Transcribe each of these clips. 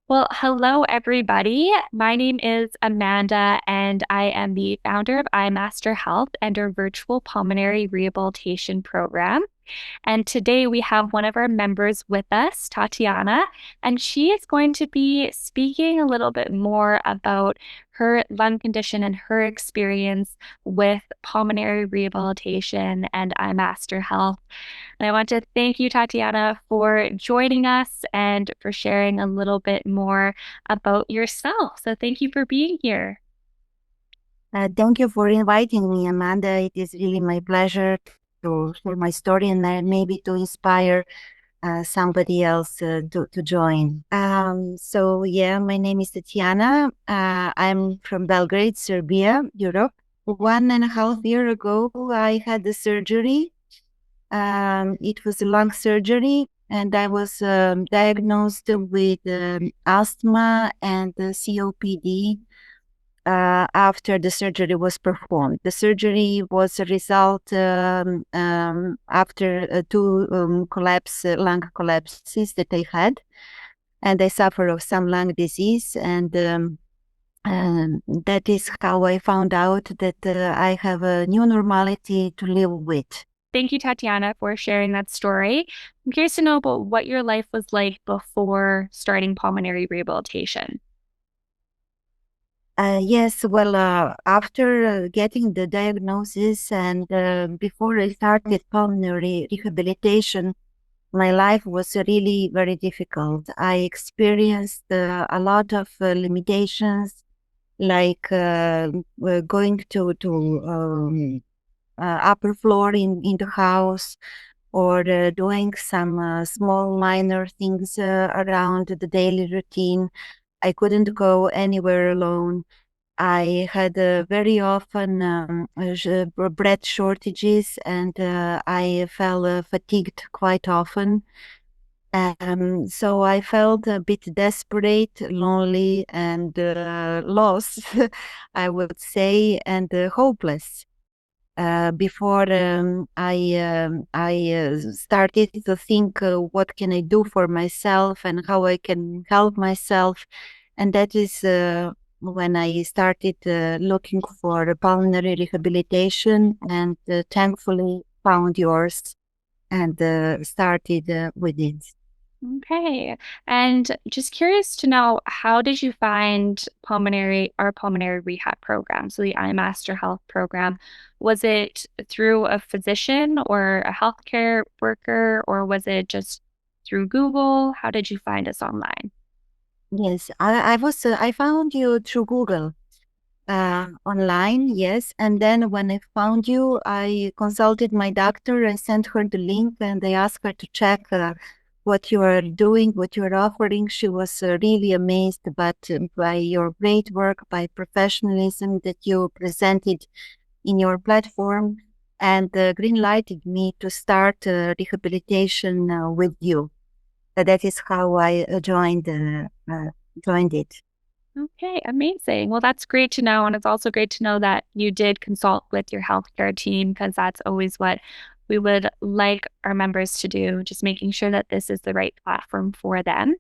Well, hello, everybody. My name is Amanda, and I am the founder of iMaster Health and our virtual pulmonary rehabilitation program. And today we have one of our members with us, Tatijana, and she is going to be speaking a little bit more about her lung condition and her experience with pulmonary rehabilitation and iMaster Health. And I want to thank you, Tatijana, for joining us and for sharing a little bit more about yourself. So thank you for being here. Thank you for inviting me, Amanda. It is really my pleasure to share my story and maybe to inspire somebody else to join. So my name is Tatjana. I'm from Belgrade, Serbia, Europe. 1.5 years ago, I had the surgery. It was a lung surgery, and I was diagnosed with asthma and COPD after the surgery was performed. The surgery was a result after two lung collapses that I had, and I suffer of some lung disease, and that is how I found out that I have a new normality to live with. Thank you, Tatjana, for sharing that story. I'm curious to know about what your life was like before starting pulmonary rehabilitation. Yes, well, after getting the diagnosis and before I started pulmonary rehabilitation, my life was really very difficult. I experienced a lot of limitations, like going to upper floor in the house, or doing some small minor things around the daily routine. I couldn't go anywhere alone. I had very often breath shortages, and I felt fatigued quite often. So I felt a bit desperate, lonely, and lost, I would say, and hopeless. Before I started to think, what can I do for myself and how I can help myself, and that is when I started looking for pulmonary rehabilitation, and thankfully found yours and started with it. Okay. And just curious to know, how did you find our pulmonary rehab program? So the iMaster Health program, was it through a physician or a healthcare worker, or was it just through Google? How did you find us online? Yes, I found you through Google. Online, yes. And then when I found you, I consulted my doctor. I sent her the link and I asked her to check what you are doing, what you are offering. She was really amazed by your great work, by professionalism that you presented in your platform, and green lighted me to start rehabilitation with you. That is how I joined it. Okay, amazing. Well, that's great to know. And it's also great to know that you did consult with your healthcare team, because that's always what we would like our members to do, just making sure that this is the right platform for them.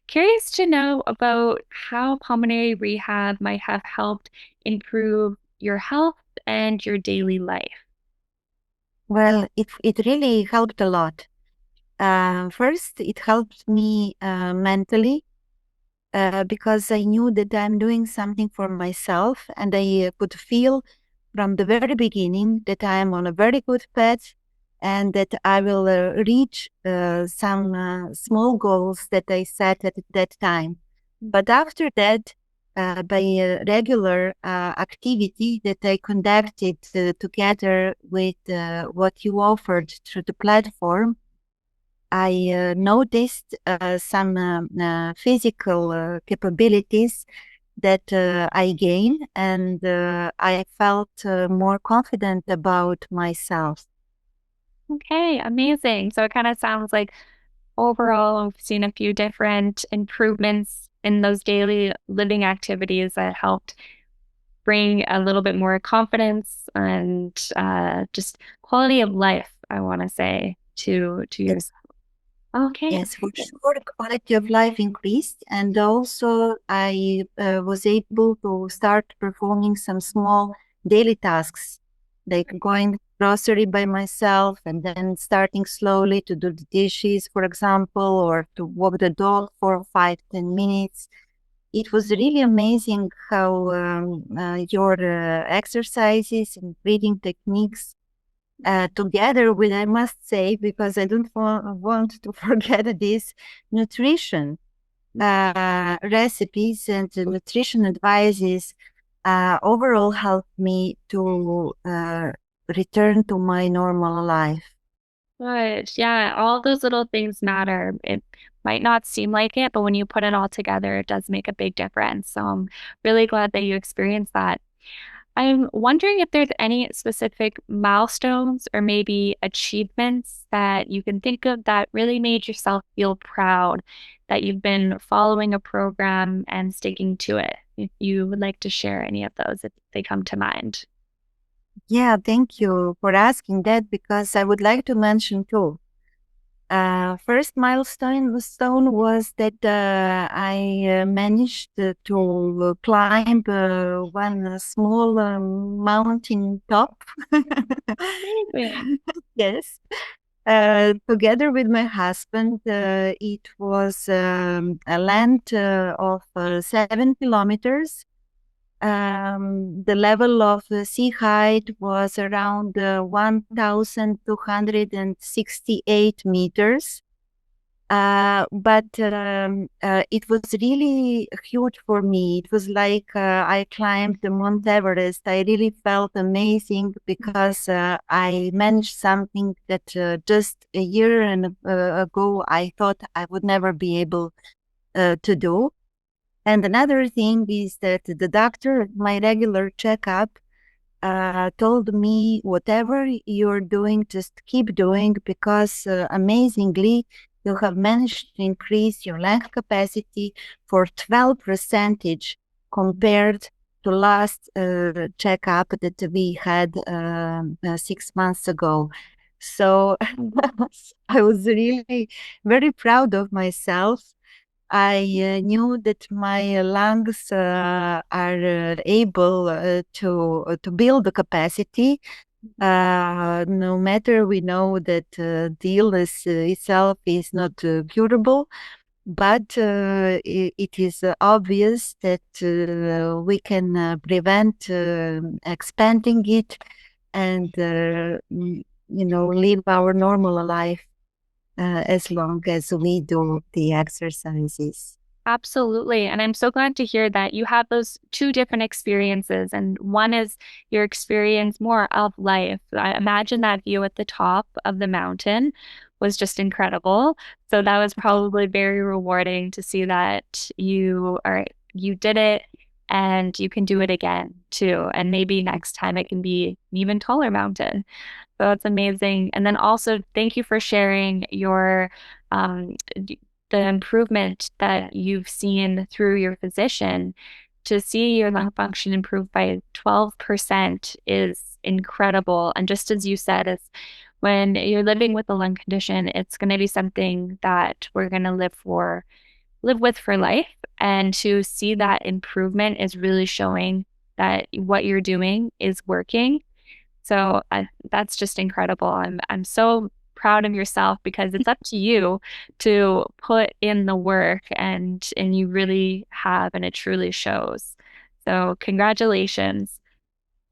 Curious to know about how pulmonary rehab might have helped improve your health and your daily life. Well, it really helped a lot. First, it helped me mentally because I knew that I'm doing something for myself, and I could feel from the very beginning that I am on a very good path, and that I will reach some small goals that I set at that time. But after that, by regular activity that I conducted together with what you offered through the platform, I noticed some physical capabilities that I gained, and I felt more confident about myself. Okay, amazing. So it kind of sounds like overall, we've seen a few different improvements in those daily living activities that helped bring a little bit more confidence and just quality of life, I want to say, to Yes, yourself. Okay. Yes, for sure, the quality of life increased, and also I was able to start performing some small daily tasks, like going grocery by myself, and then starting slowly to do the dishes, for example, or to walk the dog for 5, 10 minutes. It was really amazing how your exercises and breathing techniques together with, I must say, because I don't want to forget this, nutrition recipes and nutrition advices overall helped me to return to my normal life. Good. Yeah, all those little things matter. It might not seem like it, but when you put it all together, it does make a big difference. So I'm really glad that you experienced that. I'm wondering if there's any specific milestones or maybe achievements that you can think of that really made yourself feel proud that you've been following a program and sticking to it. If you would like to share any of those, if they come to mind. Yeah, thank you for asking that because I would like to mention too. First milestone was that I managed to climb one small mountain top. Amazing. Yes, together with my husband, it was a land of 7 kilometers. The level of the sea height was around 1,268 meters. But it was really huge for me. It was like I climbed the Mount Everest. I really felt amazing because I managed something that just a year and ago I thought I would never be able to do. And another thing is that the doctor at my regular checkup told me, whatever you're doing, just keep doing because amazingly, you have managed to increase your lung capacity for 12 percentage compared to last checkup that we had 6 months ago. So I was really very proud of myself. I knew that my lungs are able to build the capacity. No matter we know that the illness itself is not curable, but it is obvious that we can prevent expanding it and live our normal life as long as we do the exercises. Absolutely. And I'm so glad to hear that you have those two different experiences. And one is your experience more of life. I imagine that view at the top of the mountain was just incredible. So that was probably very rewarding to see that you did it and you can do it again too. And maybe next time it can be an even taller mountain. So that's amazing. And then also thank you for sharing your um, the improvement that you've seen through your physician. To see your lung function improve by 12% is incredible. And just as you said, it's when you're living with a lung condition, it's going to be something that we're going to live with for life. And to see that improvement is really showing that what you're doing is working. So that's just incredible. I'm so proud of yourself because it's up to you to put in the work and you really have and it truly shows. So congratulations.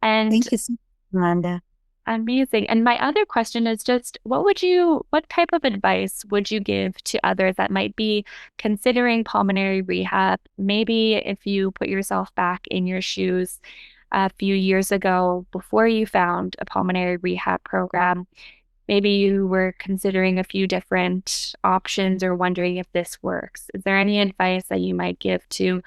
And Thank you so much, Amanda. amazing. And my other question is just what type of advice would you give to others that might be considering pulmonary rehab? Maybe if you put yourself back in your shoes a few years ago before you found a pulmonary rehab program, maybe you were considering a few different options or wondering if this works. Is there any advice that you might give to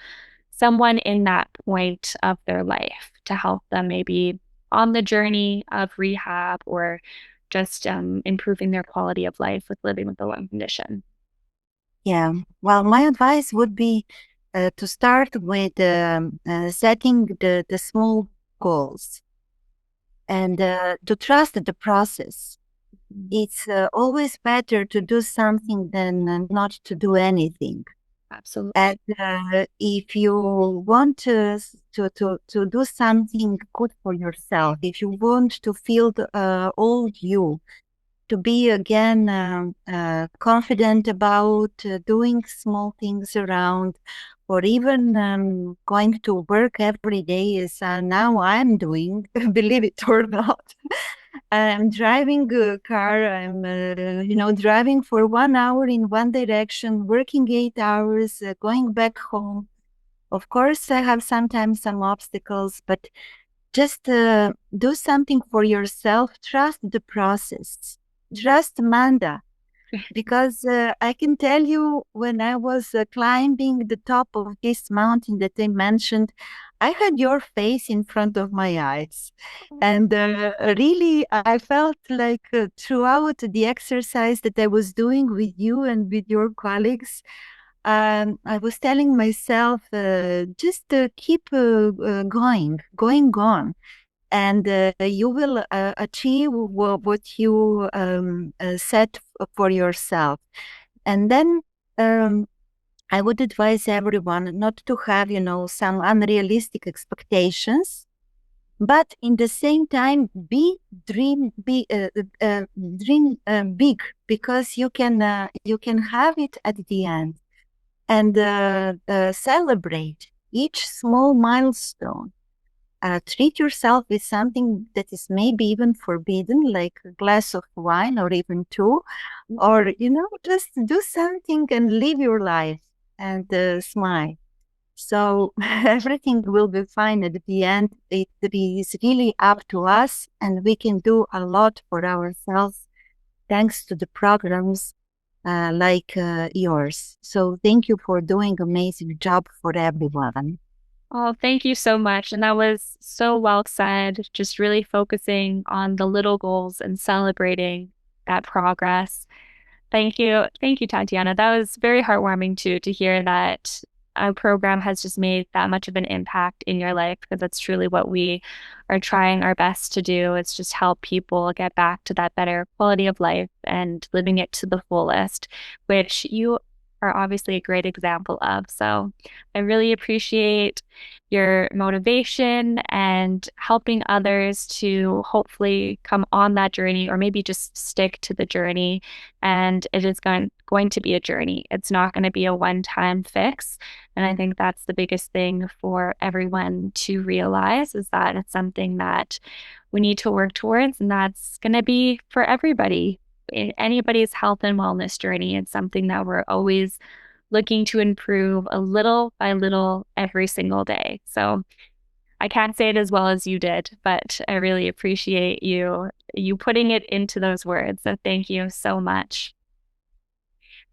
someone in that point of their life to help them maybe on the journey of rehab or just improving their quality of life with living with a lung condition? Yeah. Well, my advice would be to start with setting the small goals and to trust the process. it's always better to do something than not to do anything. Absolutely. And if you want to do something good for yourself, if you want to feel the old you, to be again confident about doing small things around, or even going to work every day, as now I'm doing, believe it or not. I'm driving a car. I'm, driving for 1 hour in one direction, working 8 hours, going back home. Of course, I have sometimes some obstacles, but just do something for yourself. Trust the process. Trust Amanda, because I can tell you, when I was climbing the top of this mountain that I mentioned, I had your face in front of my eyes. And really, I felt like throughout the exercise that I was doing with you and with your colleagues, I was telling myself, just keep going on, and you will achieve what you set for yourself. And then I would advise everyone not to have, some unrealistic expectations, but in the same time, dream big, because you can have it at the end, and celebrate each small milestone. Treat yourself with something that is maybe even forbidden, like a glass of wine or even two, or, just do something and live your life, and smile. So everything will be fine at the end. It is really up to us, and we can do a lot for ourselves thanks to the programs like yours. So thank you for doing amazing job for everyone. Oh, thank you so much. And that was so well said, just really focusing on the little goals and celebrating that progress. Thank you. Thank you, Tatiana. That was very heartwarming too, to hear that our program has just made that much of an impact in your life, because that's truly what we are trying our best to do. It's just help people get back to that better quality of life and living it to the fullest, which you are obviously a great example of. So I really appreciate your motivation and helping others to hopefully come on that journey, or maybe just stick to the journey. And it is going to be a journey. It's not going to be a one-time fix. And I think that's the biggest thing for everyone to realize, is that it's something that we need to work towards, and that's going to be for everybody. In anybody's health and wellness journey, it's something that we're always looking to improve a little by little every single day. So I can't say it as well as you did, but I really appreciate you putting it into those words. So thank you so much.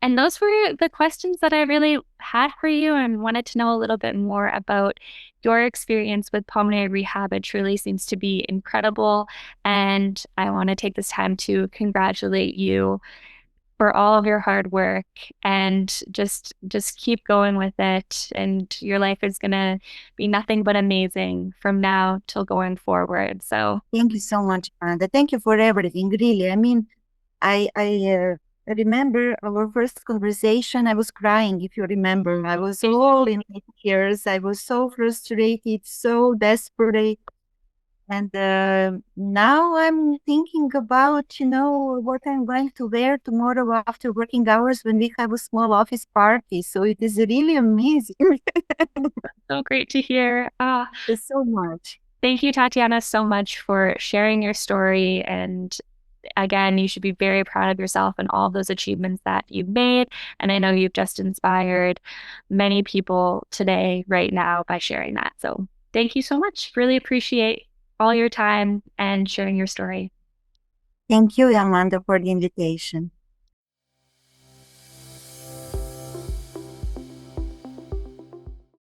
And those were the questions that I really had for you, and wanted to know a little bit more about your experience with pulmonary rehab. It truly seems to be incredible. And I want to take this time to congratulate you for all of your hard work, and just keep going with it. And your life is gonna be nothing but amazing from now till going forward. So Thank you so much, Amanda. Thank you for everything, really. I mean, I remember our first conversation. I was crying, if you remember. I was all in tears. I was so frustrated, so desperate. And now I'm thinking about, what I'm going to wear tomorrow after working hours when we have a small office party. So it is really amazing. so great to hear. So much. Thank you, Tatiana, so much for sharing your story. And again, you should be very proud of yourself and all of those achievements that you've made. And I know you've just inspired many people today, right now, by sharing that. So thank you so much. Really appreciate all your time and sharing your story. Thank you, Amanda, for the invitation.